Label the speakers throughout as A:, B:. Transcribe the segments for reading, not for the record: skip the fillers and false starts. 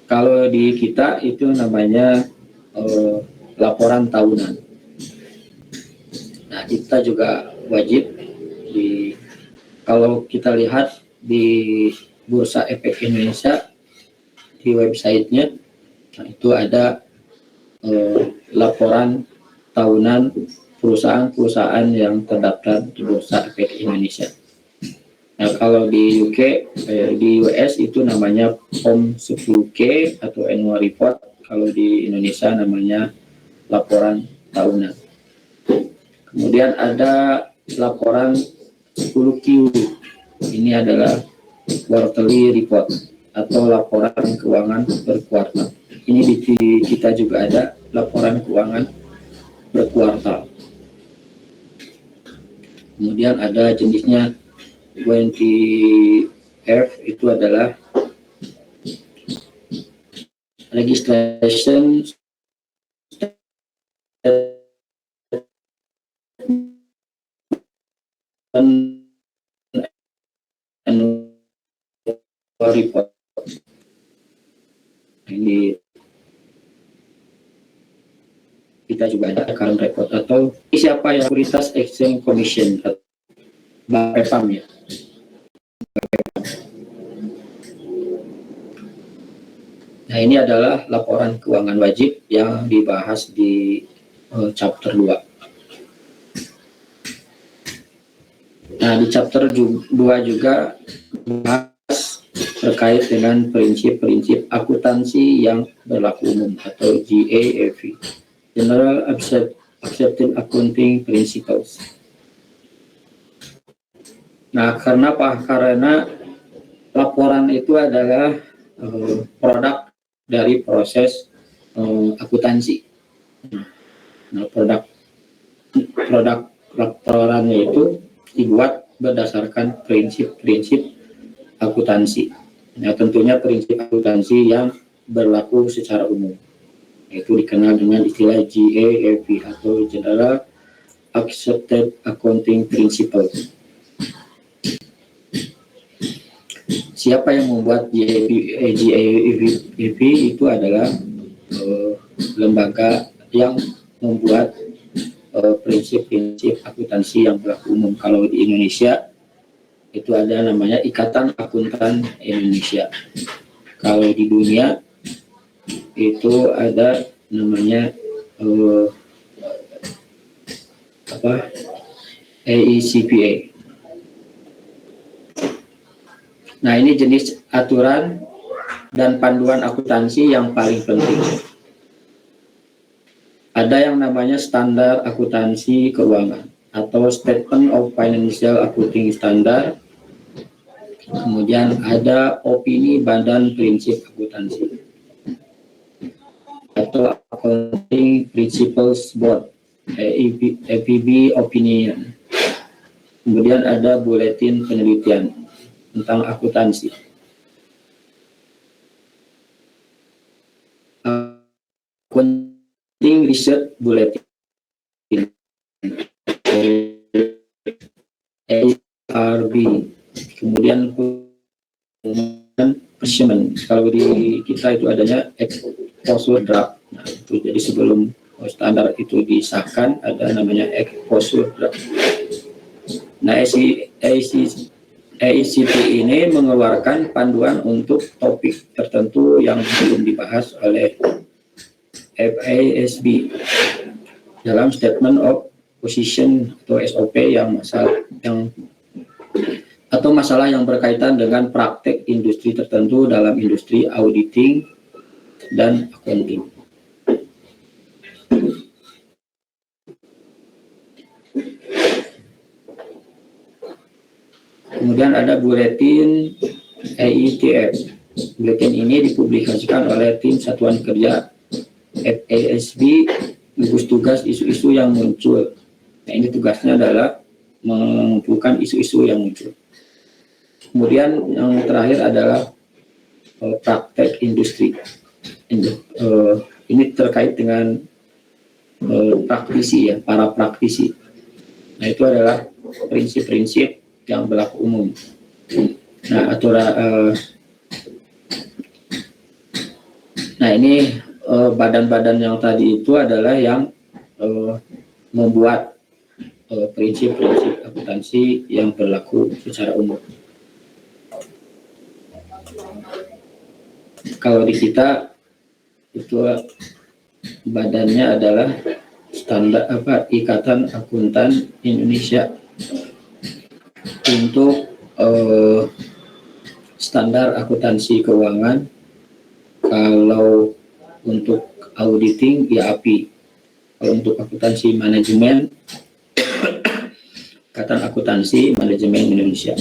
A: Kalau di kita itu namanya laporan tahunan. Nah, kita juga wajib kalau kita lihat di Bursa Efek Indonesia di websitenya, nah itu ada laporan tahunan perusahaan-perusahaan yang terdaftar di Bursa Efek Indonesia. Nah, kalau di UK, di US itu namanya Form 10K atau Annual Report. Kalau di Indonesia namanya laporan tahunan. Kemudian ada laporan 10Q. Ini adalah Quarterly Report atau laporan keuangan per kuartal. Ini di kita juga ada laporan keuangan per kuartal. Kemudian ada jenisnya 20F, itu adalah registration annual report. Ini kita juga ada current report atau siapa yang Securities Exchange Commission atau BAPEPAM ya. Nah, ini adalah laporan keuangan wajib yang dibahas di chapter 2. Nah, di chapter 2 juga bahas terkait dengan prinsip-prinsip akuntansi yang berlaku umum atau GAAP, General Accepted Accounting Principles. Nah, kenapa? Karena laporan itu adalah produk dari proses akuntansi. Nah, produk laporannya itu dibuat berdasarkan prinsip-prinsip akuntansi. Nah, tentunya prinsip akuntansi yang berlaku secara umum. Itu dikenal dengan istilah GAAP atau General Accepted Accounting Principles. Siapa yang membuat GAAP itu adalah lembaga yang membuat prinsip-prinsip akuntansi yang berlaku umum. Kalau di Indonesia itu ada namanya Ikatan Akuntan Indonesia. Kalau di dunia itu ada namanya AECPA. Nah, ini jenis aturan dan panduan akuntansi yang paling penting. Ada yang namanya standar akuntansi keuangan atau Statement of Financial Accounting Standard. Kemudian ada opini Badan Prinsip Akuntansi atau Accounting Principles Board, APB Opinion. Kemudian ada buletin penelitian tentang akuntansi. Accounting Research Bulletin, ARB. Kemudian Parchment. Kalau di kita itu adanya exposure draft. Nah, itu jadi sebelum standar itu disahkan ada namanya exposure draft. Nah, AECP ini mengeluarkan panduan untuk topik tertentu yang belum dibahas oleh FASB dalam Statement of Position atau SOP masalah yang berkaitan dengan praktek industri tertentu dalam industri auditing dan accounting. Kemudian ada buletin AITF. Buletin ini dipublikasikan oleh tim Satuan Kerja FASB, gugus tugas isu-isu yang muncul. Nah, ini tugasnya adalah mengumpulkan isu-isu yang muncul. Kemudian yang terakhir adalah praktek industri. Ini terkait dengan praktisi ya, para praktisi. Nah, itu adalah prinsip-prinsip yang berlaku umum. Nah, Nah, ini badan-badan yang tadi itu adalah yang membuat prinsip-prinsip akuntansi yang berlaku secara umum. Kalau di kita itu badannya adalah standar Ikatan Akuntan Indonesia untuk standar akuntansi keuangan. Kalau untuk auditing ya API. Kalau untuk akuntansi manajemen, Ikatan Akuntansi Manajemen Indonesia.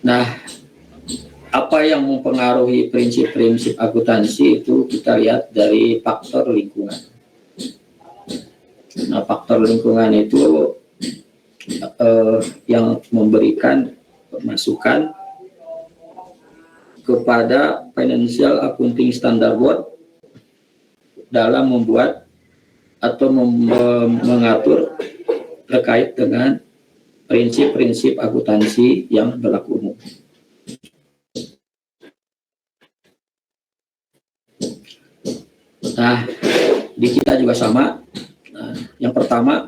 A: Nah, apa yang mempengaruhi prinsip-prinsip akuntansi itu kita lihat dari faktor lingkungan. Nah, faktor lingkungan itu yang memberikan masukan kepada Financial Accounting Standard Board dalam membuat atau mengatur terkait dengan prinsip-prinsip akuntansi yang berlaku umum. Nah, di kita juga sama. Nah, yang pertama,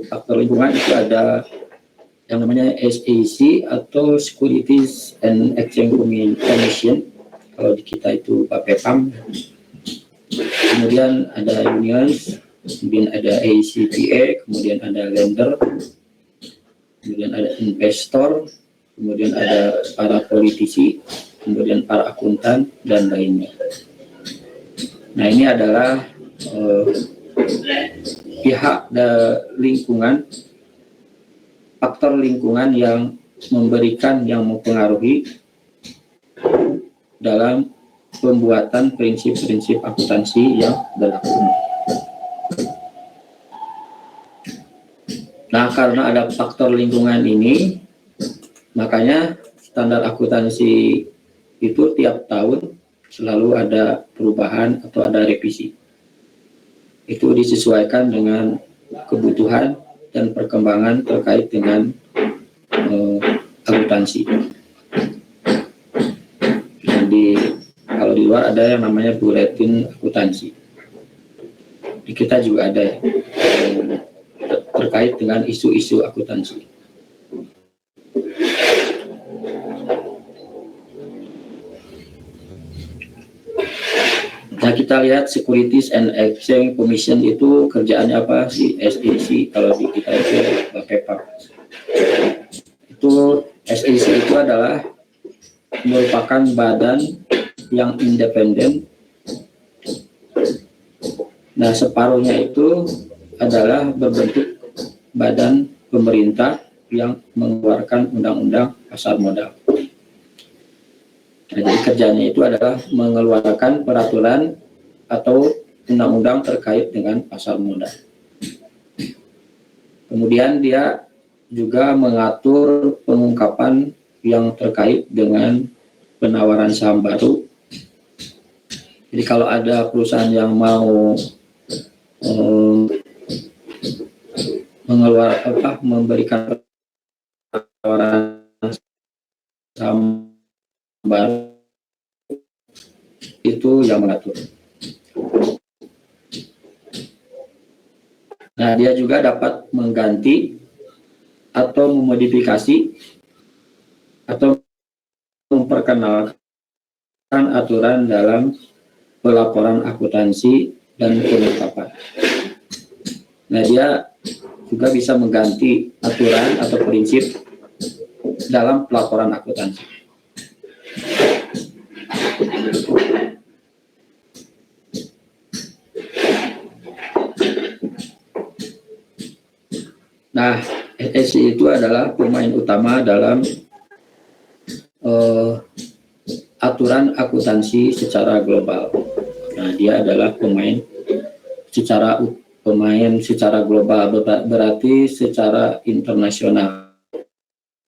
A: faktor lingkungan itu ada yang namanya SEC atau Securities and Exchange Commission. Kalau di kita itu BAPEPAM. Kemudian ada unions, kemudian ada ACPA, kemudian ada lender, kemudian ada investor, kemudian ada para politisi, kemudian para akuntan, dan lainnya. Nah, ini adalah pihak lingkungan, faktor lingkungan yang memberikan, yang mempengaruhi dalam pembuatan prinsip-prinsip akuntansi yang berlaku. Nah, karena ada faktor lingkungan ini, makanya standar akuntansi itu tiap tahun selalu ada perubahan atau ada revisi. Itu disesuaikan dengan kebutuhan dan perkembangan terkait dengan akuntansi. Jadi kalau di luar ada yang namanya buletin akuntansi. Di kita juga ada ya, terkait dengan isu-isu akuntansi. Nah, kita lihat Securities and Exchange Commission itu kerjaannya apa sih? SEC, kalau di kita itu BAPEPAM. Itu SEC itu adalah merupakan badan yang independen. Nah, separuhnya itu adalah berbentuk badan pemerintah yang mengeluarkan undang-undang pasar modal. Nah, jadi kerjanya itu adalah mengeluarkan peraturan atau undang-undang terkait dengan pasar modal. Kemudian dia juga mengatur pengungkapan yang terkait dengan penawaran saham baru. Jadi kalau ada perusahaan yang mau memberikan penawaran saham baru, itu yang mengatur. Nah, dia juga dapat mengganti atau memodifikasi atau memperkenalkan aturan dalam pelaporan akuntansi dan pengungkapan. Nah, dia juga bisa mengganti aturan atau prinsip dalam pelaporan akuntansi. Nah, SEC itu adalah pemain utama dalam aturan akuntansi secara global. Nah, dia adalah pemain secara global, berarti secara internasional.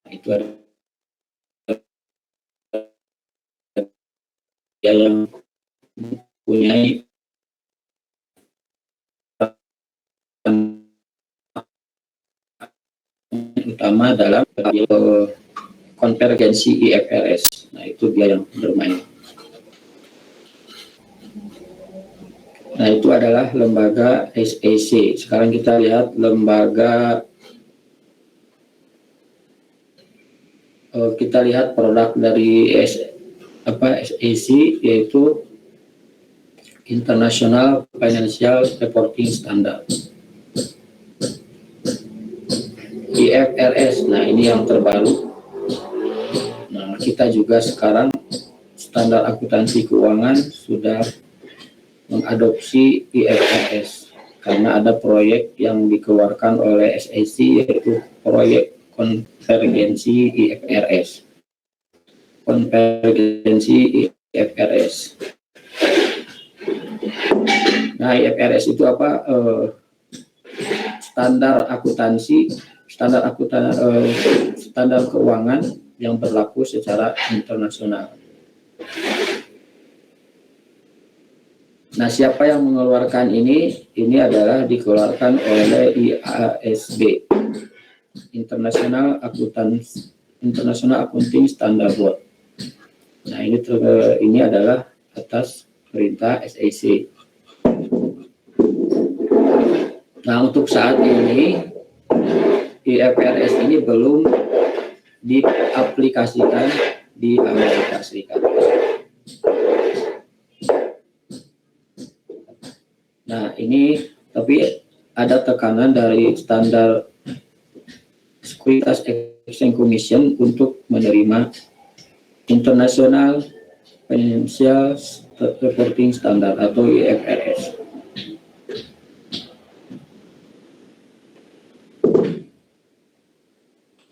A: Itu ada yang mempunyai utama dalam konvergensi IFRS. Nah, itu dia yang bermain. Nah, itu adalah lembaga SEC. Sekarang kita lihat lembaga, kita lihat produk dari SEC, yaitu International Financial Reporting Standard, IFRS. Nah, ini yang terbaru. Nah, kita juga sekarang standar akuntansi keuangan sudah mengadopsi IFRS karena ada proyek yang dikeluarkan oleh SEC, yaitu proyek konvergensi IFRS. Konvergensi IFRS. Nah, IFRS itu apa? Standar akuntansi, standar keuangan yang berlaku secara internasional. Nah, siapa yang mengeluarkan ini? Ini adalah dikeluarkan oleh IASB, International Accounting Standard Board. Nah, ini adalah atas perintah SEC. Nah, untuk saat ini IFRS ini belum diaplikasikan di Amerika Serikat. Nah, ini tapi ada tekanan dari standar Securities Exchange Commission untuk menerima International Financial Reporting Standard atau IFRS.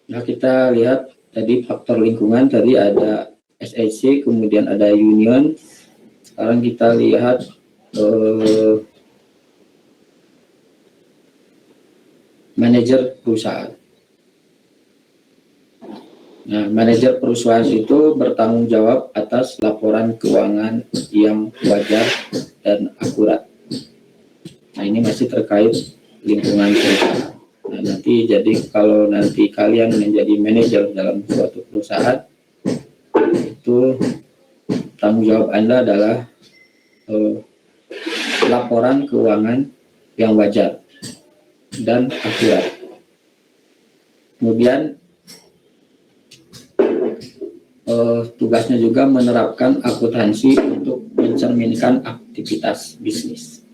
A: Nah, kita lihat tadi faktor lingkungan, tadi ada SEC, kemudian ada union. Sekarang kita lihat manajer perusahaan. Nah, manajer perusahaan itu bertanggung jawab atas laporan keuangan yang wajar dan akurat. Nah, ini masih terkait lingkungan perusahaan. Nah, nanti jadi kalau nanti kalian menjadi manajer dalam suatu perusahaan, itu tanggung jawab Anda adalah laporan keuangan yang wajar dan akurat. Kemudian tugasnya juga menerapkan akuntansi untuk mencerminkan aktivitas bisnis.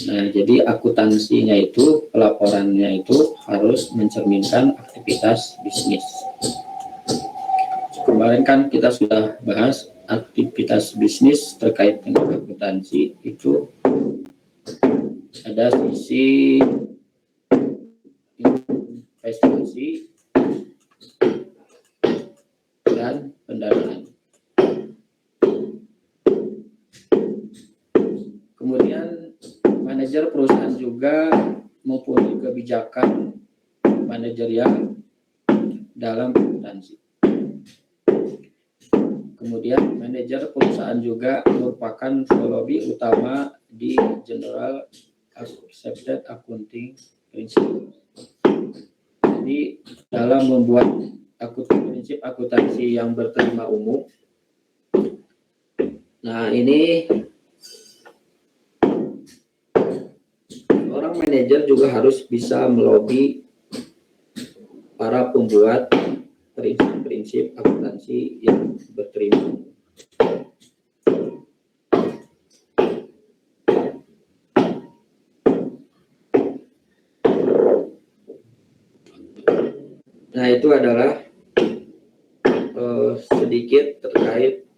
A: Nah, jadi akuntansinya itu, pelaporannya itu harus mencerminkan aktivitas bisnis. Kemarin kan kita sudah bahas aktivitas bisnis terkait dengan akuntansi itu ada sisi investasi dan pendanaan. Kemudian manajer perusahaan juga mempunyai kebijakan manajerial dalam akuntansi. Kemudian manajer perusahaan juga merupakan lobby utama di General Accepted Accounting Principle. Jadi dalam membuat prinsip akuntansi yang berterima umum. Nah, ini orang manajer juga harus bisa melobi para pembuat prinsip akuntansi yang berterima umum. Nah, itu adalah sedikit terkait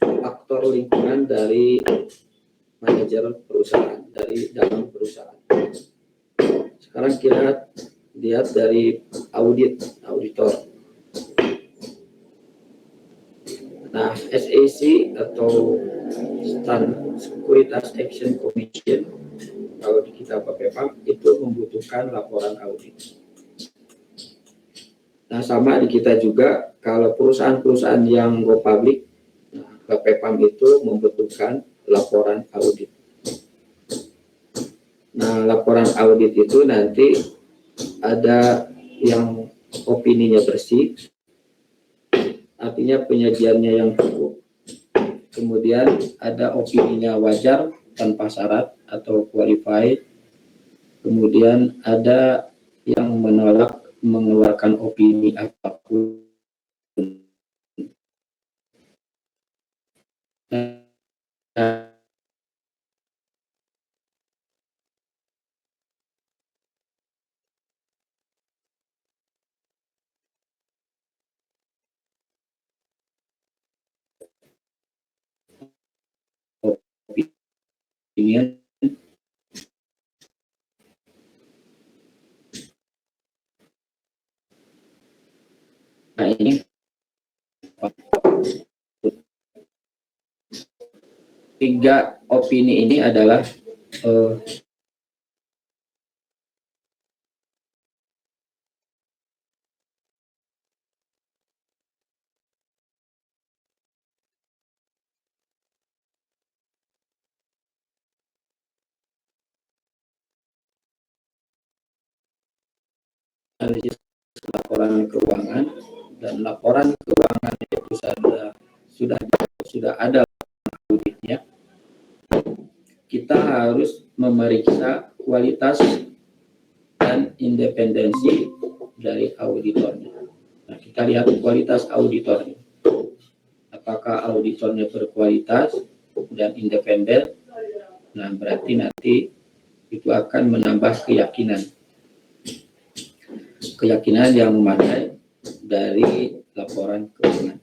A: faktor lingkungan dari manajer perusahaan, dari dalam perusahaan. Sekarang kita lihat dari auditor. Nah, SEC atau Securities Exchange Commission, kalau di kitab BPPAM itu membutuhkan laporan audit. Nah, sama di kita juga, kalau perusahaan-perusahaan yang go public, BPPAM itu membutuhkan laporan audit. Nah, laporan audit itu nanti ada yang opininya bersih, artinya penyajiannya yang cukup. Kemudian ada opininya wajar tanpa syarat atau qualified. Kemudian ada yang menolak mengeluarkan opini apapun. Opinian nah ini tiga opini ini adalah analisis laporan keuangan, dan laporan keuangan itu sudah ada auditnya. Kita harus memeriksa kualitas dan independensi dari auditornya. Nah, kita lihat kualitas auditornya. Apakah auditornya berkualitas dan independen? Nah, berarti nanti itu akan menambah keyakinan yang memadai dari laporan keuangan.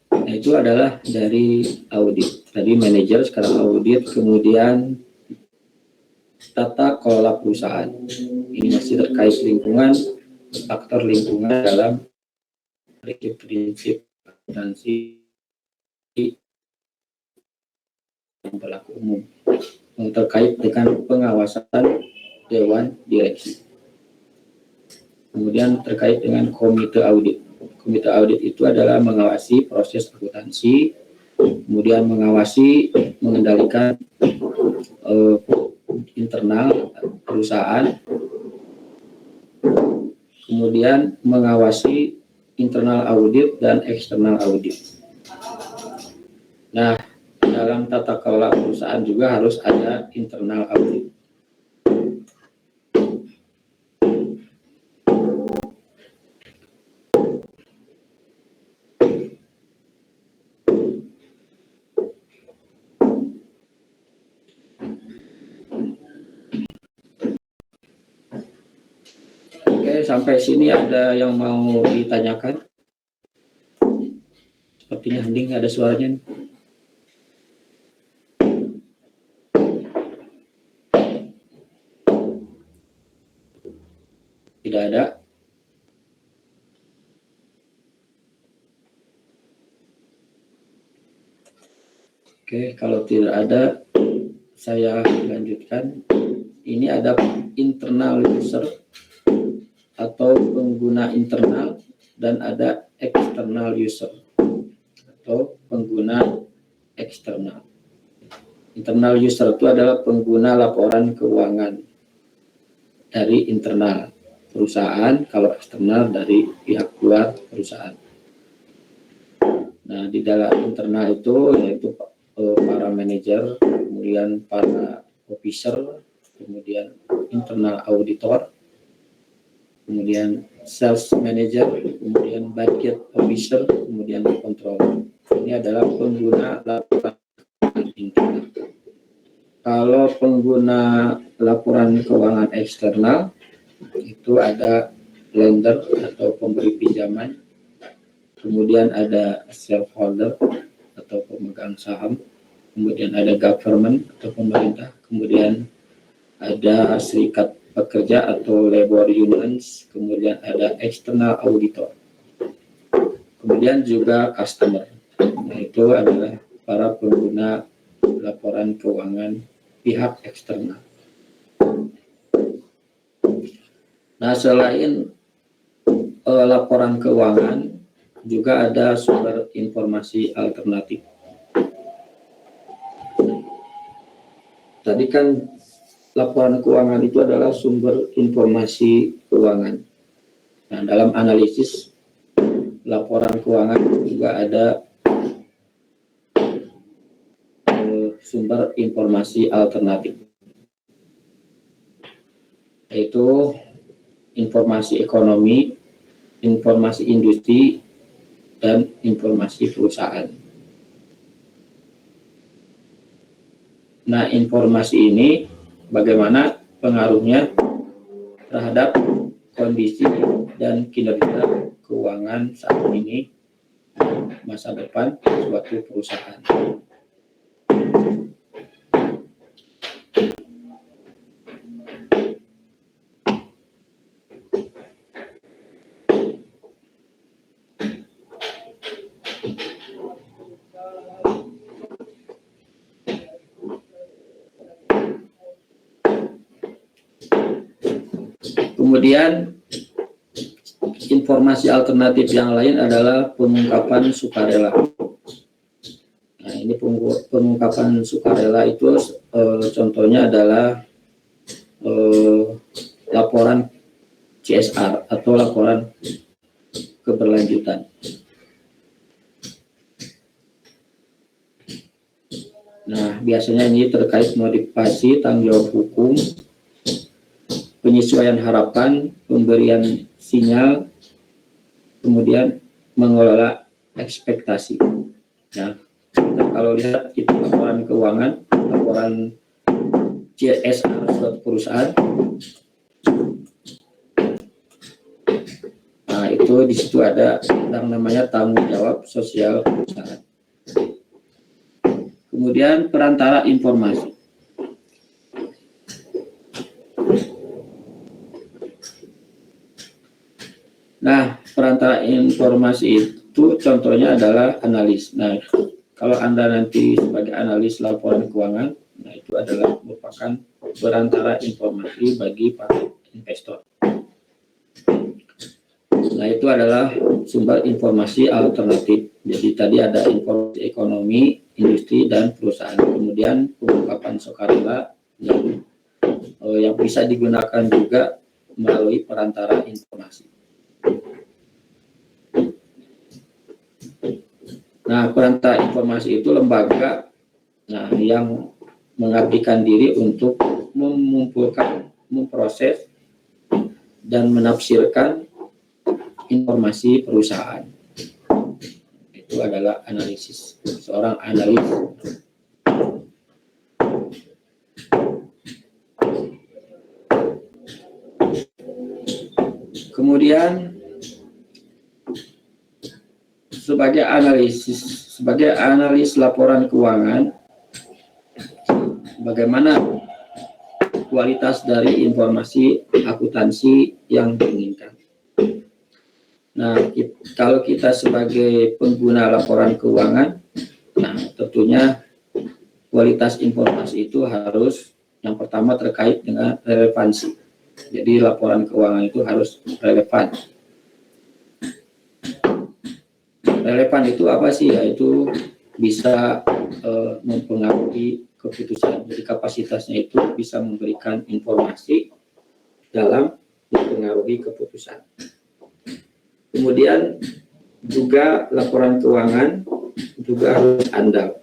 A: Nah, itu adalah dari audit. Tadi manajer, sekarang audit, kemudian tata kelola perusahaan. Ini masih terkait lingkungan, faktor lingkungan dalam prinsip akuntansi yang berlaku umum yang terkait dengan pengawasan dewan direksi. Kemudian terkait dengan komite audit. Komite audit itu adalah mengawasi proses akuntansi, kemudian mengawasi, mengendalikan internal perusahaan, kemudian mengawasi internal audit dan eksternal audit. Nah, dalam tata kelola perusahaan juga harus ada internal audit. Oke, sampai sini ada yang mau ditanyakan? Sepertinya hening, ada suaranya nih. Tidak ada. Oke, kalau tidak ada, saya lanjutkan. Ini ada internal user atau pengguna internal, dan ada external user atau pengguna eksternal. Internal user itu adalah pengguna laporan keuangan dari internal perusahaan, kalau eksternal dari pihak luar perusahaan. Nah, di dalam internal itu yaitu para manajer, kemudian para officer, kemudian internal auditor, kemudian sales manager, kemudian budget officer, kemudian controller. Ini adalah pengguna laporan internal. Kalau pengguna laporan keuangan eksternal itu ada lender atau pemberi pinjaman, kemudian ada shareholder atau pemegang saham, kemudian ada government atau pemerintah, kemudian ada serikat pekerja atau labor unions, kemudian ada external auditor, kemudian juga customer. Nah, itu adalah para pengguna laporan keuangan pihak eksternal. Nah, selain laporan keuangan, juga ada sumber informasi alternatif. tadi kan laporan keuangan itu adalah sumber informasi keuangan. Nah, dalam analisis laporan keuangan juga ada sumber informasi alternatif, yaitu informasi ekonomi, informasi industri, dan informasi perusahaan. Nah, informasi ini bagaimana pengaruhnya terhadap kondisi dan kinerja keuangan saat ini, masa depan suatu perusahaan. Kemudian informasi alternatif yang lain adalah pengungkapan sukarela. Nah, ini pengungkapan sukarela itu contohnya adalah laporan CSR atau laporan keberlanjutan. Nah, biasanya ini terkait modifikasi tanggung jawab hukum, penyesuaian harapan, pemberian sinyal, kemudian mengelola ekspektasi. Nah, kalau lihat itu laporan keuangan, laporan CSR suatu perusahaan. Nah, itu di situ ada yang namanya tanggung jawab sosial perusahaan. Kemudian perantara informasi. Nah, perantara informasi itu contohnya adalah analis. Nah, kalau Anda nanti sebagai analis laporan keuangan, nah itu adalah merupakan perantara informasi bagi para investor. Nah, itu adalah sumber informasi alternatif. Jadi tadi ada informasi ekonomi, industri, dan perusahaan. Kemudian pengungkapan sukarela yang bisa digunakan juga melalui perantara informasi. Nah, perantara informasi itu lembaga yang mengabdikan diri untuk mengumpulkan, memproses, dan menafsirkan informasi perusahaan. Itu adalah analisis, seorang analis. Kemudian sebagai analis laporan keuangan, bagaimana kualitas dari informasi akuntansi yang diinginkan. Nah, kalau kita sebagai pengguna laporan keuangan, nah tentunya kualitas informasi itu harus yang pertama terkait dengan relevansi. Jadi laporan keuangan itu harus relevan. Relevan itu apa sih? Yaitu bisa mempengaruhi keputusan. Jadi kapasitasnya itu bisa memberikan informasi dalam mempengaruhi keputusan. Kemudian juga laporan keuangan juga harus andal.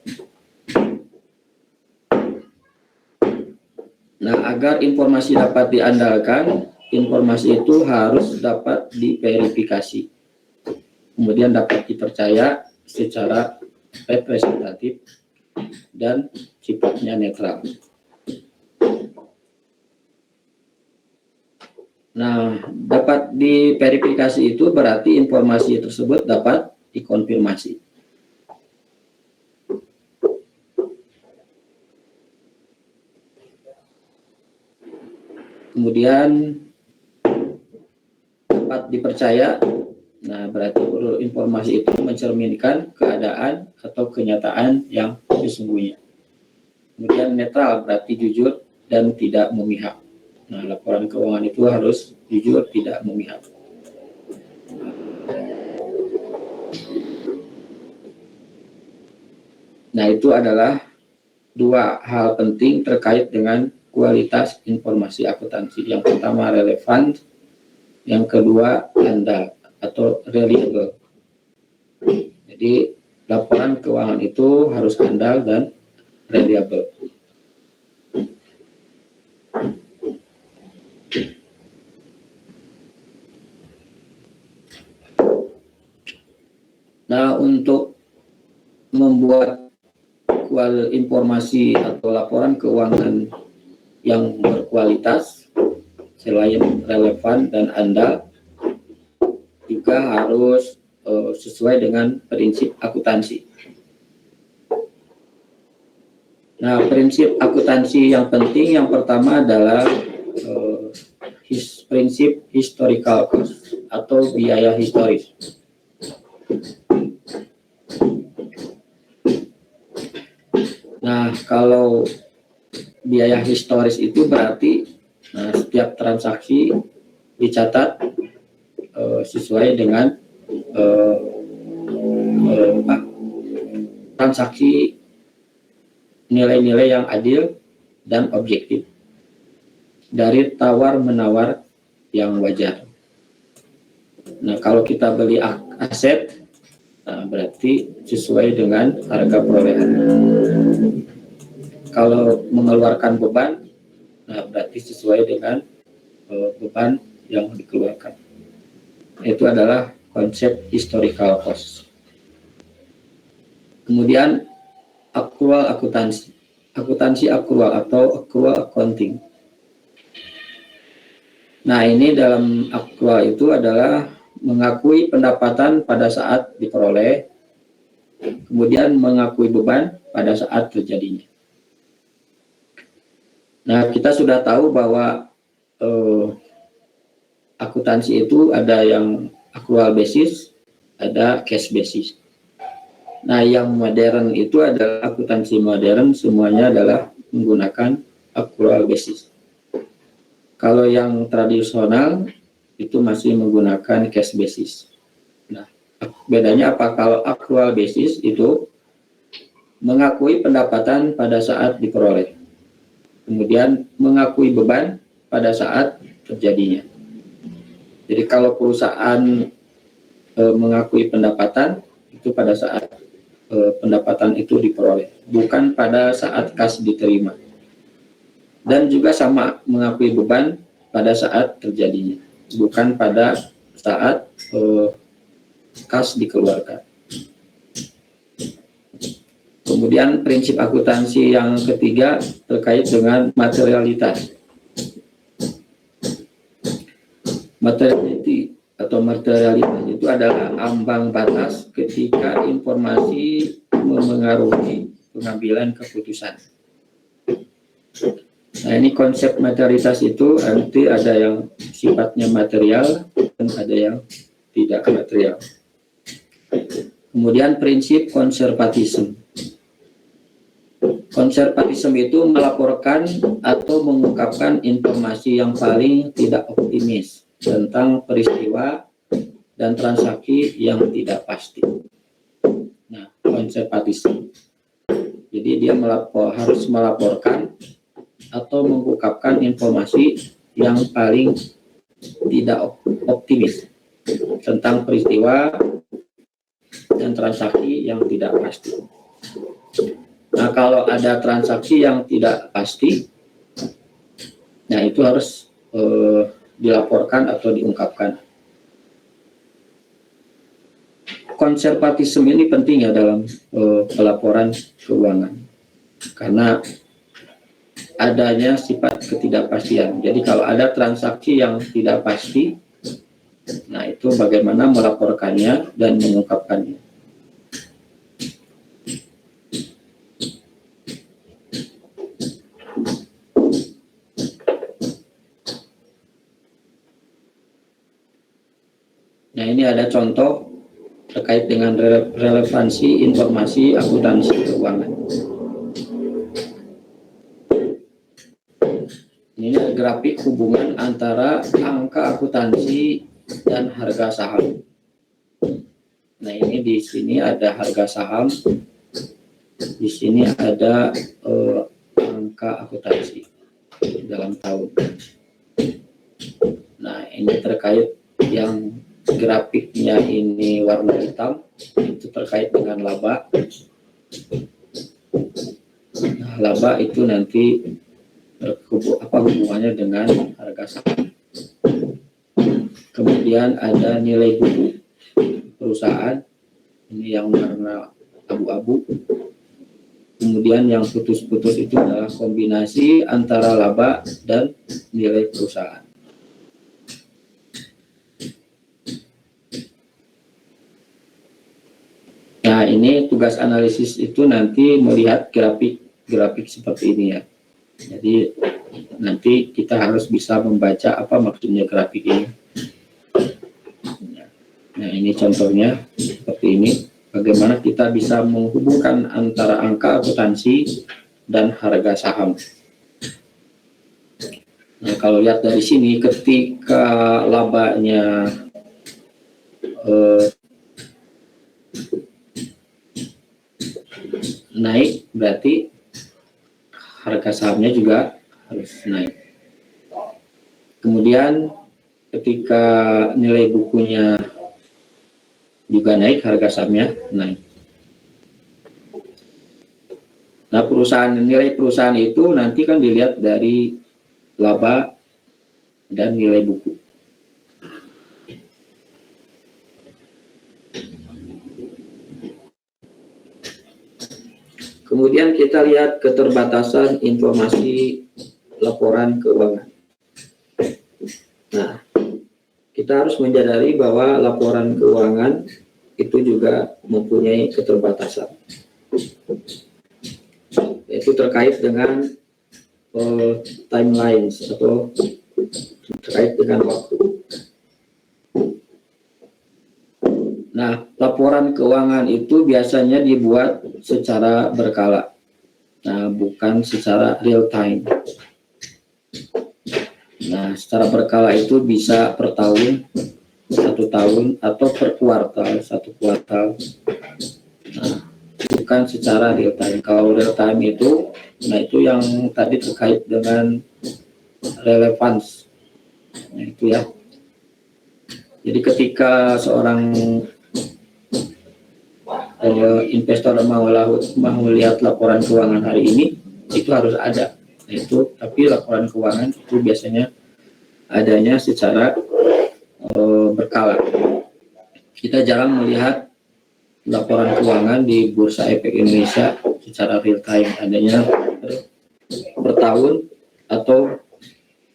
A: Nah, agar informasi dapat diandalkan, informasi itu harus dapat diverifikasi. Kemudian dapat dipercaya secara representatif dan sifatnya netral. Nah, dapat diverifikasi itu berarti informasi tersebut dapat dikonfirmasi. Kemudian dapat dipercaya, nah berarti informasi itu mencerminkan keadaan atau kenyataan yang sesungguhnya. Kemudian netral berarti jujur dan tidak memihak. Nah, laporan keuangan itu harus jujur, tidak memihak. Nah, itu adalah dua hal penting terkait dengan kualitas informasi akuntansi. Yang pertama relevan, yang kedua andal atau reliable. Jadi laporan keuangan itu harus andal dan reliable. Nah, untuk membuat informasi atau laporan keuangan yang berkualitas, selain relevan dan andal, juga harus sesuai dengan prinsip akuntansi. Nah, prinsip akuntansi yang penting yang pertama adalah prinsip historical cost atau biaya historis. Nah, kalau biaya historis itu berarti setiap transaksi dicatat sesuai dengan transaksi nilai-nilai yang adil dan objektif dari tawar-menawar yang wajar. Nah, kalau kita beli aset, berarti sesuai dengan harga perolehan. Kalau mengeluarkan beban, berarti sesuai dengan beban yang dikeluarkan. Itu adalah konsep historical cost. Kemudian akrual akuntansi, akuntansi akrual atau accrual accounting. Nah, ini dalam akrual itu adalah mengakui pendapatan pada saat diperoleh, kemudian mengakui beban pada saat terjadinya. Nah, kita sudah tahu bahwa akuntansi itu ada yang accrual basis, ada cash basis. Nah, yang modern itu adalah akuntansi modern, semuanya adalah menggunakan accrual basis. Kalau yang tradisional itu masih menggunakan cash basis. Nah, bedanya apa? Kalau accrual basis itu mengakui pendapatan pada saat diperoleh, kemudian mengakui beban pada saat terjadinya. Jadi kalau perusahaan mengakui pendapatan itu pada saat pendapatan itu diperoleh, bukan pada saat kas diterima. Dan juga sama mengakui beban pada saat terjadinya, bukan pada saat kas dikeluarkan. Kemudian prinsip akuntansi yang ketiga terkait dengan materialitas. Materiality atau materialitas itu adalah ambang batas ketika informasi memengaruhi pengambilan keputusan. Nah, ini konsep materialitas itu nanti ada yang sifatnya material dan ada yang tidak material. Kemudian prinsip konservatisme. Konservatisme itu melaporkan atau mengungkapkan informasi yang paling tidak optimis tentang peristiwa dan transaksi yang tidak pasti. Nah, konservatisme. Jadi dia harus melaporkan atau mengungkapkan informasi yang paling tidak optimis tentang peristiwa dan transaksi yang tidak pasti. Nah, kalau ada transaksi yang tidak pasti, nah itu harus dilaporkan atau diungkapkan. Konservatisme ini penting ya dalam pelaporan keuangan, karena adanya sifat ketidakpastian. Jadi kalau ada transaksi yang tidak pasti, nah itu bagaimana melaporkannya dan mengungkapkannya. Nah, ini ada contoh terkait dengan relevansi informasi akuntansi keuangan. Ini grafik hubungan antara angka akuntansi dan harga saham. Nah, ini di sini ada harga saham di sini ada angka akuntansi dalam tahun. Nah, ini terkait yang grafiknya ini warna hitam, itu terkait dengan laba. Nah, laba itu nanti hubungannya dengan harga saham. Kemudian ada nilai buku perusahaan, ini yang warna abu-abu. Kemudian yang putus-putus itu adalah kombinasi antara laba dan nilai perusahaan. Nah, ini tugas analisis itu nanti melihat grafik seperti ini ya. Jadi nanti kita harus bisa membaca apa maksudnya grafik ini. Nah, ini contohnya seperti ini. Bagaimana kita bisa menghubungkan antara angka akuntansi dan harga saham. Nah, kalau lihat dari sini, ketika labanya naik, berarti harga sahamnya juga harus naik. Kemudian ketika nilai bukunya juga naik, harga sahamnya naik. Nah, nilai perusahaan itu nanti kan dilihat dari laba dan nilai buku. Kemudian kita lihat keterbatasan informasi laporan keuangan. Nah, kita harus menyadari bahwa laporan keuangan itu juga mempunyai keterbatasan. Itu terkait dengan timelines atau terkait dengan waktu. Nah, laporan keuangan itu biasanya dibuat secara berkala. Nah, bukan secara real time. Nah, secara berkala itu bisa per tahun, 1 tahun, atau per kuartal, 1 kuartal. Nah, bukan secara real time. Kalau real time itu, nah itu yang tadi terkait dengan relevance. Nah, itu ya. Jadi ketika seorang investor mau lihat laporan keuangan hari ini, itu harus ada. Itu, tapi laporan keuangan itu biasanya adanya secara berkala. Kita jarang melihat laporan keuangan di Bursa Efek Indonesia secara real time, adanya per tahun atau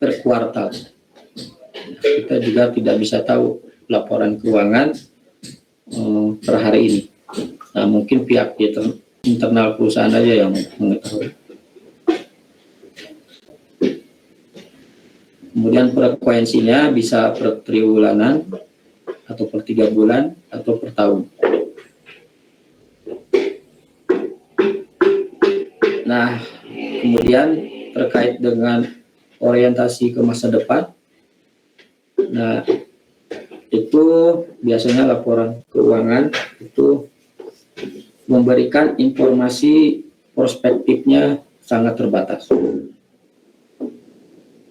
A: per kuartal. Kita juga tidak bisa tahu laporan keuangan per hari ini. Nah, mungkin pihak internal perusahaan aja yang mengetahui. Kemudian frekuensinya bisa per triwulanan, atau per 3 bulan, atau per tahun. Nah, kemudian terkait dengan orientasi ke masa depan. Nah, itu biasanya laporan keuangan itu memberikan informasi perspektifnya sangat terbatas.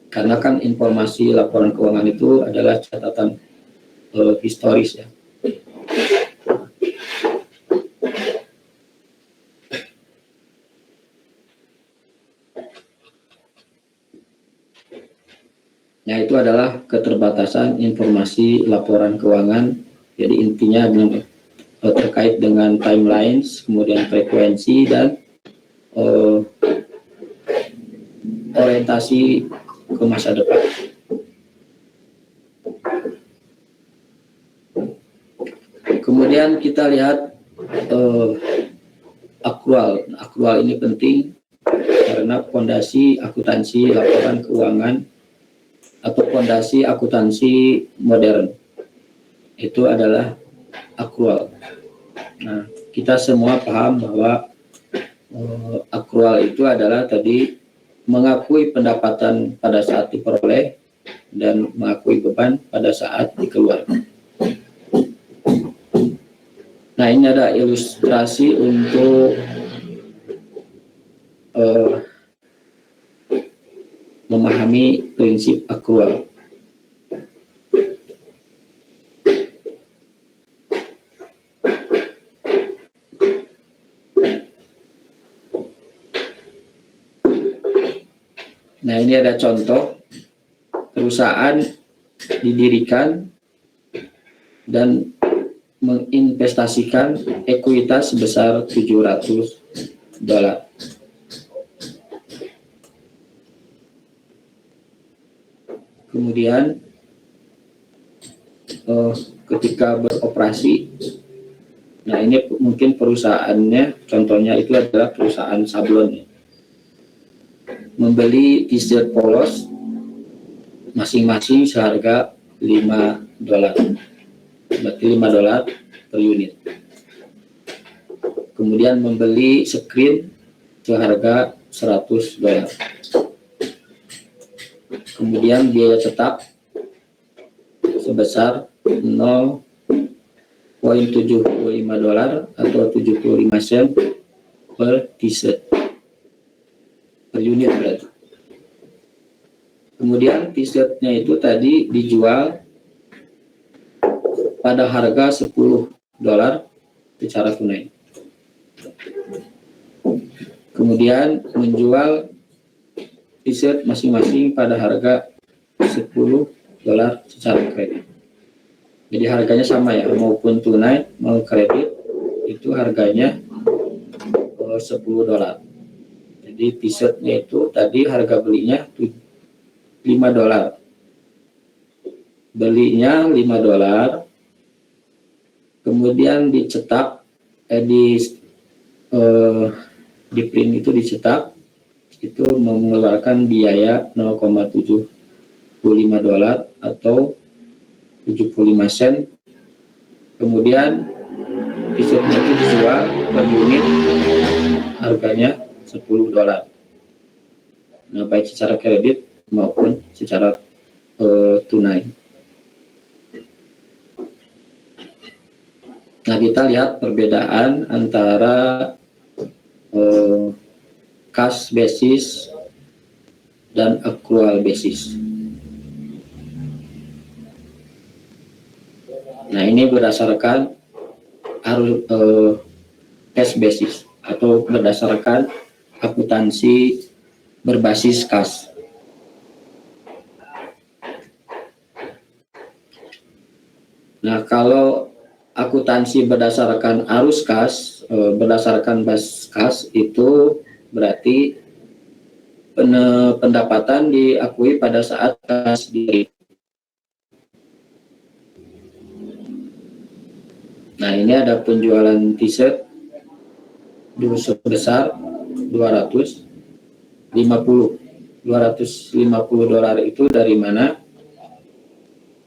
A: Karena kan informasi laporan keuangan itu adalah catatan historis ya. Nah, itu adalah keterbatasan informasi laporan keuangan. Jadi intinya terkait dengan timelines, kemudian frekuensi, dan orientasi ke masa depan. Kemudian kita lihat akrual. Akrual ini penting karena fondasi akuntansi laporan keuangan atau fondasi akuntansi modern itu adalah akrual. Nah, kita semua paham bahwa akrual itu adalah tadi mengakui pendapatan pada saat diperoleh dan mengakui beban pada saat dikeluarkan. Nah, ini ada ilustrasi untuk memahami prinsip akrual. Nah, ini ada contoh perusahaan didirikan dan menginvestasikan ekuitas sebesar $700. Kemudian ketika beroperasi, nah ini mungkin perusahaannya, contohnya itu adalah perusahaan sablon, membeli t-shirt polos masing-masing seharga $5, berarti $5 per unit. Kemudian membeli screen seharga $100. Kemudian biaya cetak sebesar $0.75 atau 75 sen per t-shirt per unit berarti. Kemudian t-shirtnya itu tadi dijual pada harga $10 secara tunai. Kemudian menjual t-shirt masing-masing pada harga $10 secara kredit. Jadi harganya sama ya, maupun tunai mau kredit itu harganya $10. Jadi t-shirtnya itu tadi harga belinya $5. Belinya $5, kemudian dicetak, di print itu dicetak, itu mengeluarkan biaya $0.75 atau 75 sen. Kemudian t-shirtnya itu dijual per unit harganya $10. Nah, baik secara kredit maupun secara tunai. Nah, kita lihat perbedaan antara cash basis dan accrual basis. Nah, ini berdasarkan cash basis atau berdasarkan akuntansi berbasis kas. Nah, kalau akuntansi berdasarkan arus kas, berdasarkan basis kas, itu berarti pendapatan diakui pada saat kas diri. Nah, ini ada penjualan t-shirt sebesar $250 itu dari mana?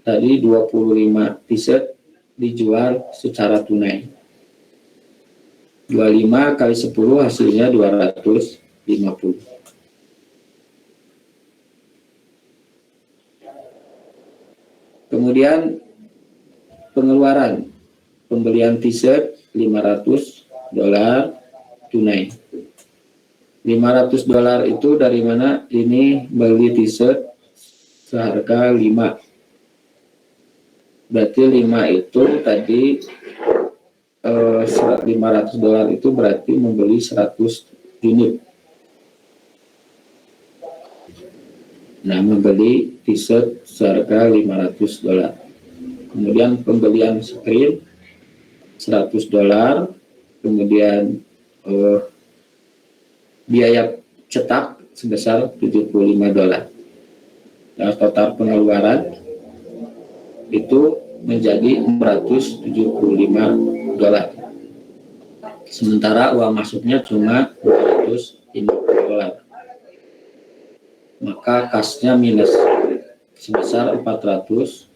A: Tadi 25 t-shirt dijual secara tunai. 25 kali 10 hasilnya 250. Kemudian pengeluaran pembelian t-shirt $500 tunai. $500 itu dari mana? Ini beli t-shirt seharga 5. Berarti 5 itu tadi $500 itu berarti membeli 100 unit. Nah, membeli t-shirt seharga $500. Kemudian pembelian screen $100. Kemudian biaya cetak sebesar $75. Nah, total pengeluaran itu menjadi $475. Sementara uang masuknya cuma $250. Maka kasnya minus sebesar $425.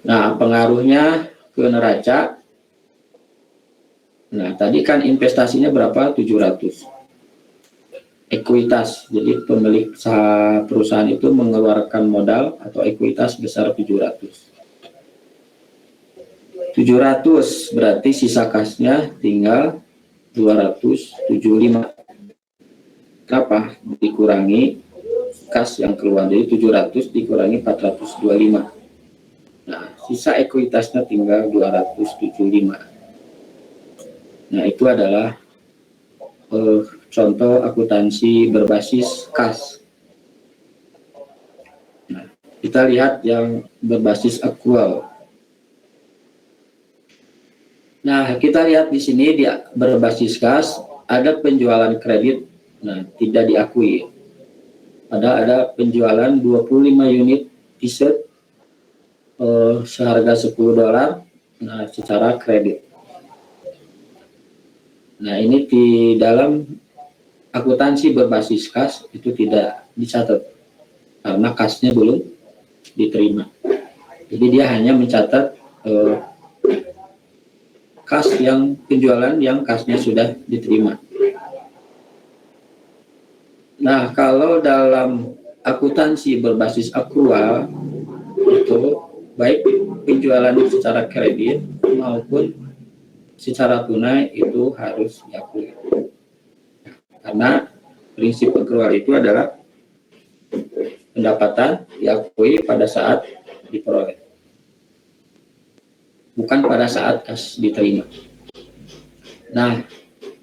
A: Nah, pengaruhnya ke neraca. Nah, tadi kan investasinya berapa? 700. Ekuitas, jadi pemilik perusahaan itu mengeluarkan modal atau ekuitas besar 700. 700 berarti sisa kasnya tinggal 275. Kenapa? Dikurangi kas yang keluar, jadi 700 dikurangi 425. Nah, sisa ekuitasnya tinggal 275. Nah, itu adalah contoh akuntansi berbasis kas. Nah, kita lihat yang berbasis akrual. Nah, kita lihat di sini di berbasis kas ada penjualan kredit, nah tidak diakui. Ada penjualan 25 unit t-shirt seharga $10, nah secara kredit. Nah, ini di dalam akuntansi berbasis kas itu tidak dicatat karena kasnya belum diterima. Jadi dia hanya mencatat kas yang penjualan yang kasnya sudah diterima. Nah, kalau dalam akuntansi berbasis akrual itu baik penjualan secara kredit maupun secara tunai itu harus diakui. Karena prinsip akrual itu adalah pendapatan diakui pada saat diperoleh, bukan pada saat kas diterima. Nah,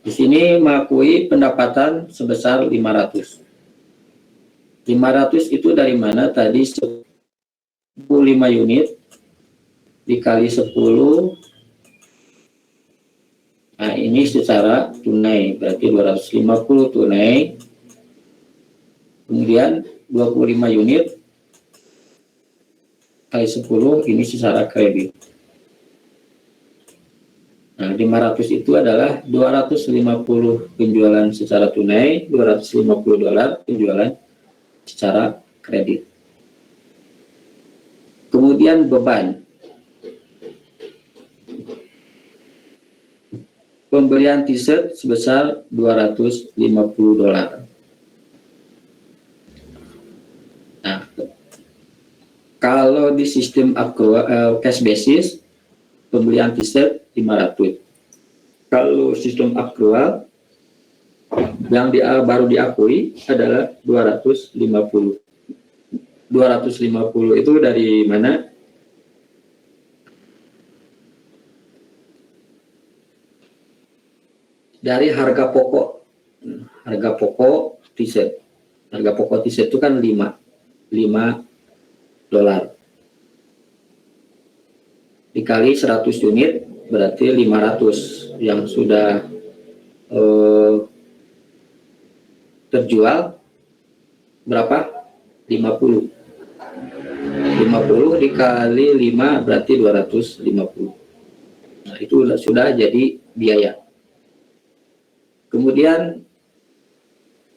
A: di sini mengakui pendapatan sebesar 500. 500 itu dari mana? Tadi 25 unit dikali 10. Nah, ini secara tunai, berarti 250 tunai. Kemudian 25 unit kali 10, ini secara kredit. Nah, 500 itu adalah 250 penjualan secara tunai, $250 penjualan secara kredit. Kemudian beban. Pembelian t-shirt sebesar $250. Nah, kalau di sistem cash basis, pembelian t-shirt 500. Kalau sistem akrual yang baru diakui adalah 250. 250 itu dari mana? Dari harga pokok. Harga pokok t-shirt. Harga pokok t-shirt itu kan $5. Dikali 100 unit berarti 500 yang sudah terjual berapa? 50. 50 dikali 5 berarti 250. Nah, itu sudah jadi biaya. Kemudian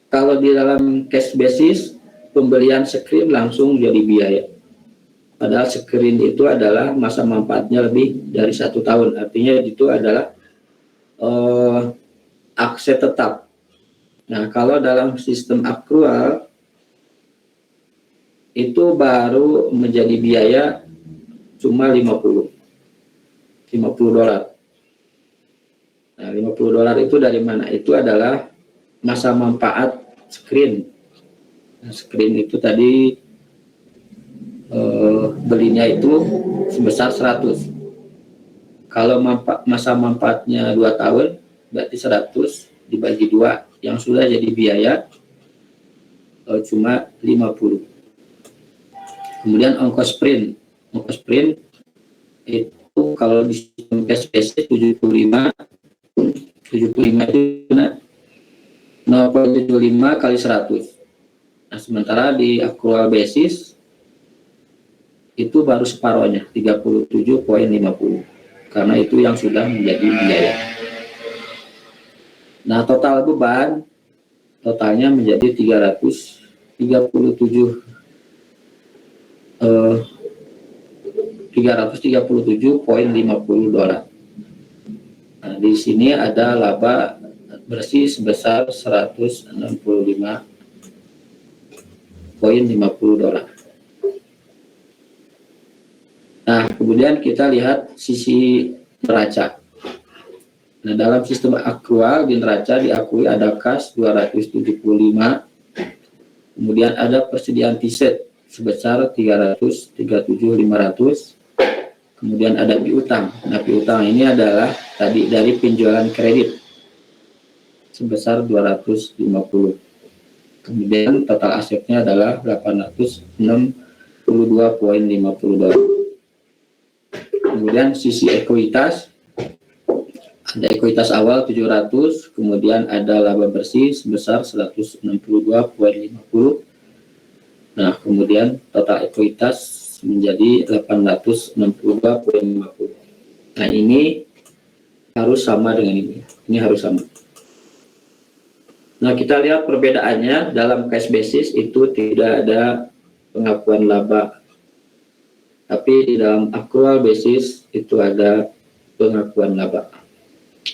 A: kalau di dalam cash basis pembelian screen langsung jadi biaya. Padahal screen itu adalah masa manfaatnya lebih dari 1 tahun. Artinya itu adalah aset tetap. Nah, kalau dalam sistem akrual itu baru menjadi biaya cuma $50. Nah, $50 itu dari mana? Itu adalah masa manfaat screen. Nah, screen itu tadi belinya itu sebesar 100. Kalau masa manfaatnya 2 tahun, berarti 100 dibagi 2, yang sudah jadi biaya cuma 50. Kemudian ongkos print. Ongkos print itu kalau di sistem cash basis 75 itu 0,75 kali 100. Nah, sementara di akrual basis itu baru separohnya, 37,50, karena itu yang sudah menjadi biaya. Nah, total beban totalnya menjadi 337,50 Nah, di sini ada laba bersih sebesar $165,50. Nah, kemudian Kemudian kita lihat sisi neraca. Nah, dalam sistem akrual di neraca diakui ada kas 275, kemudian ada persediaan tiset sebesar 337.500, kemudian ada piutang. Nah, piutang ini adalah tadi dari penjualan kredit sebesar 250. Kemudian total asetnya adalah 862,50 dolar. Kemudian sisi ekuitas, ada ekuitas awal 700, kemudian ada laba bersih sebesar 162,50. Nah, kemudian total ekuitas menjadi 862,50. Nah, ini harus sama dengan ini. Ini harus sama. Nah, kita lihat perbedaannya. Dalam cash basis itu tidak ada pengakuan laba. Tapi di dalam accrual basis itu ada pengakuan laba.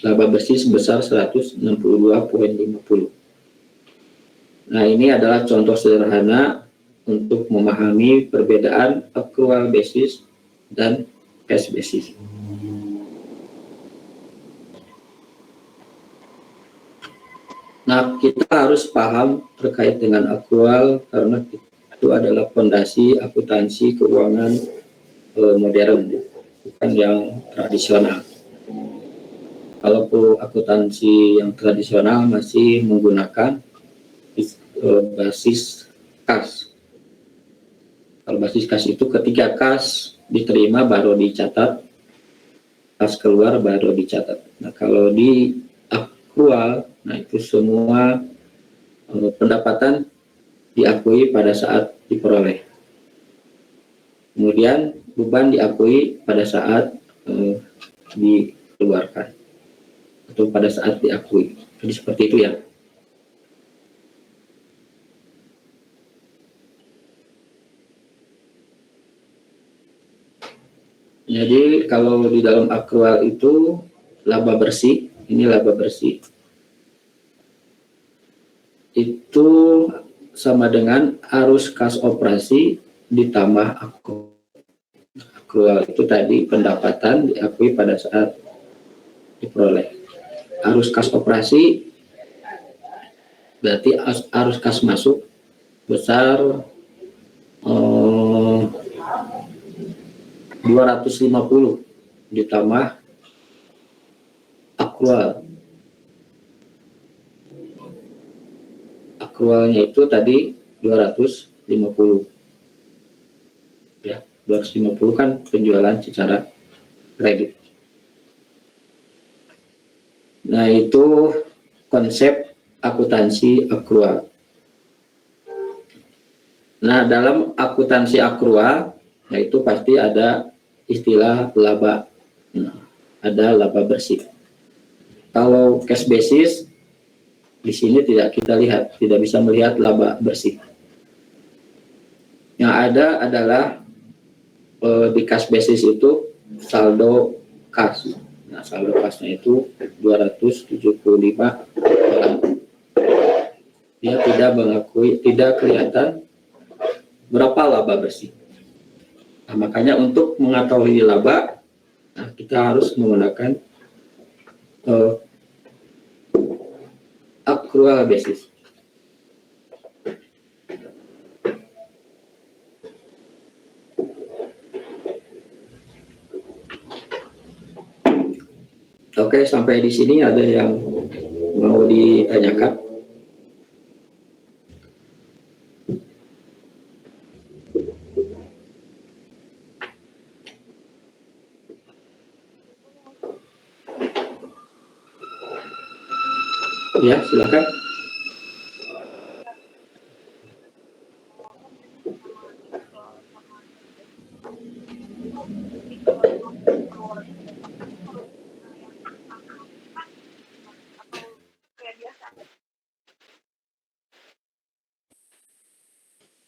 A: Laba bersih sebesar 162,50. Nah, ini adalah contoh sederhana untuk memahami perbedaan accrual basis dan cash basis. Nah, kita harus paham terkait dengan akrual karena itu adalah fondasi akuntansi keuangan modern, bukan yang tradisional. Kalau akuntansi yang tradisional masih menggunakan basis kas. Kalau basis kas itu ketika kas diterima baru dicatat, kas keluar baru dicatat. Nah, kalau di akrual, nah itu semua pendapatan diakui pada saat diperoleh. Kemudian beban diakui pada saat dikeluarkan atau pada saat diakui. Jadi seperti itu ya. Jadi kalau di dalam akrual itu laba bersih, ini laba bersih. Itu sama dengan arus kas operasi ditambah akrual. Itu tadi pendapatan diakui pada saat diperoleh. Arus kas operasi berarti arus kas masuk besar 250 ditambah akrual. Akrualnya itu tadi 250. Ya, 250 kan penjualan secara kredit. Nah, itu konsep akuntansi akrual. Nah, dalam akuntansi akrual, nah itu pasti ada istilah laba. Nah, ada laba bersih. Kalau cash basis di sini tidak kita lihat, tidak bisa melihat laba bersih. Yang ada adalah di cash basis itu saldo kas. Nah, saldo kasnya itu 275. Dia tidak mengakui, tidak kelihatan berapa laba bersih. Nah, makanya untuk mengetahui laba, nah, kita harus menggunakan accrual basis. Oke, sampai di sini ada yang mau ditanyakan? Ya, silakan.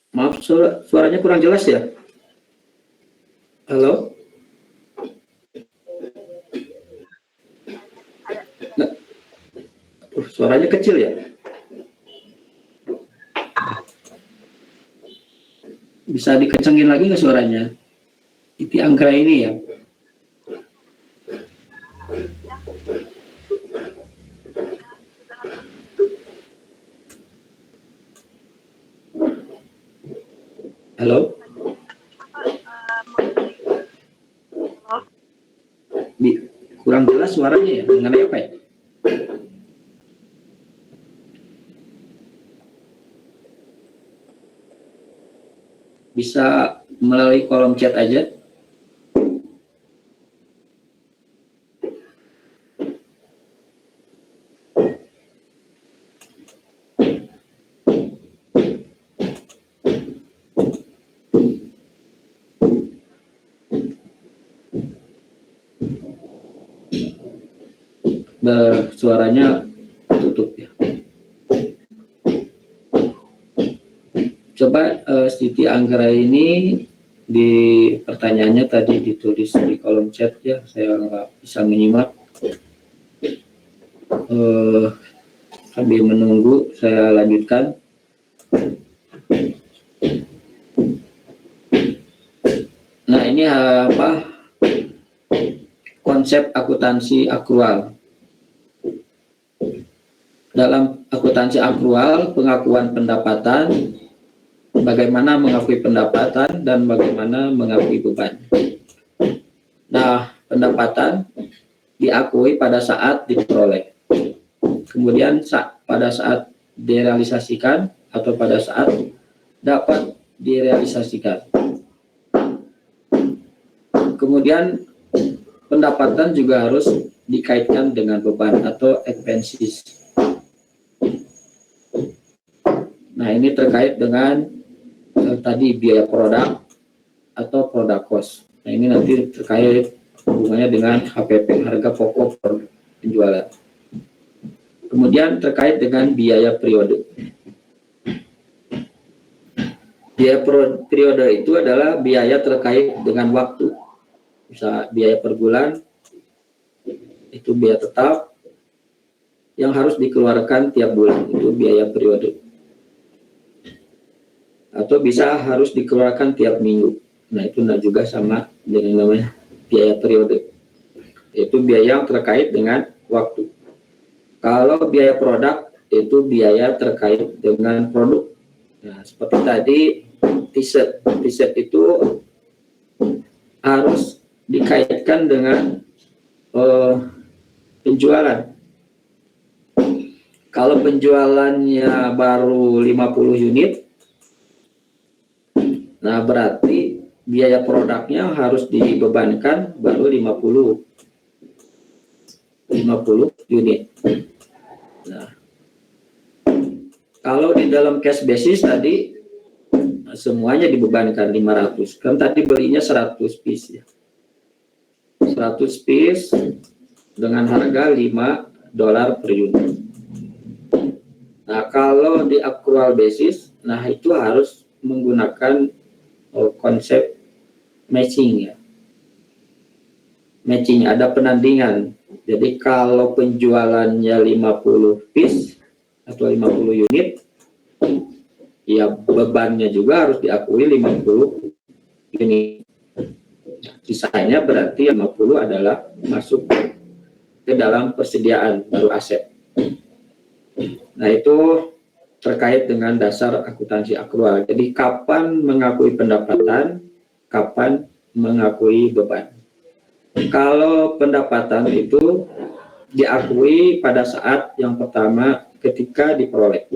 A: Maaf, suaranya kurang jelas ya. Halo? Nah, suaranya kecil ya. Bisa dikencengin lagi nggak suaranya? Siti Anggra ini ya. Halo? Kurang jelas suaranya ya, mengenai apa ya? Bisa melalui kolom chat aja. Suaranya tutup ya. Coba Siti Anggra ini di pertanyaannya tadi ditulis di kolom chat ya, saya nggak bisa menyimak. Sambil menunggu saya lanjutkan. Nah ini apa? Konsep akuntansi akrual. Dalam akuntansi akrual, pengakuan pendapatan, bagaimana mengakui pendapatan dan bagaimana mengakui beban. Nah, pendapatan diakui pada saat diperoleh. Kemudian pada saat direalisasikan atau pada saat dapat direalisasikan. Kemudian pendapatan juga harus dikaitkan dengan beban atau expenses. Nah, ini terkait dengan tadi biaya produk atau produk cost. Nah, ini nanti terkait hubungannya dengan HPP, harga pokok penjualan. Kemudian terkait dengan biaya periode. Biaya periode itu adalah biaya terkait dengan waktu. Bisa biaya per bulan, itu biaya tetap yang harus dikeluarkan tiap bulan, itu biaya periode. Atau bisa harus dikeluarkan tiap minggu. Nah, itu juga sama dengan namanya biaya periode. Itu biaya yang terkait dengan waktu. Kalau biaya produk, itu biaya terkait dengan produk. Nah, seperti tadi, t-shirt. T-shirt itu harus dikaitkan dengan penjualan. Kalau penjualannya baru 50 unit, nah berarti biaya produknya harus dibebankan baru 50 unit. Nah, kalau di dalam cash basis tadi semuanya dibebankan 500. Kan tadi belinya 100 piece ya. 100 piece dengan harga $5 per unit. Nah, kalau di accrual basis, nah itu harus menggunakan konsep matching ya. Matching, ada penandingan. Jadi kalau penjualannya 50 piece atau 50 unit, ya bebannya juga harus diakui 50 unit. Sisanya berarti 50 adalah masuk ke dalam persediaan baru aset. Nah, itu terkait dengan dasar akuntansi akrual. Jadi kapan mengakui pendapatan, kapan mengakui beban. Kalau pendapatan itu diakui pada saat yang pertama ketika diperoleh.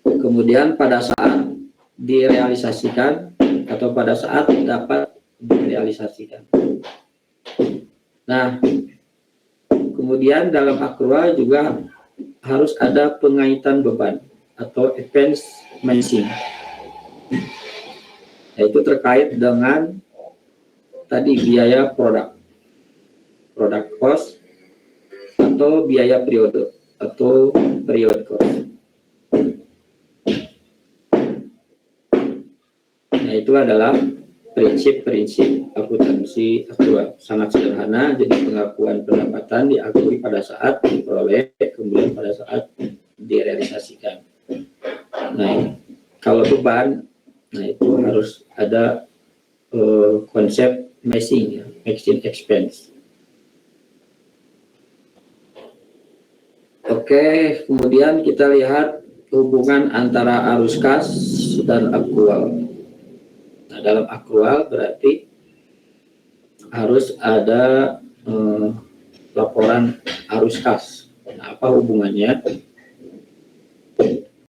A: Kemudian pada saat direalisasikan atau pada saat dapat direalisasikan. Nah, kemudian dalam akrual juga harus ada pengaitan beban atau expense matching. Yaitu terkait dengan tadi biaya produk cost atau biaya periode atau period cost. Nah, itu adalah prinsip-prinsip akuntansi akrual. Sangat sederhana, jadi pengakuan pendapatan diakui pada saat diperoleh, kemudian pada saat direalisasikan. Nah, kalau beban, nah itu harus ada konsep matching, ya, matching expense. Oke, kemudian kita lihat hubungan antara arus kas dan akrual. Nah, dalam akrual berarti harus ada laporan arus kas. Nah, apa hubungannya?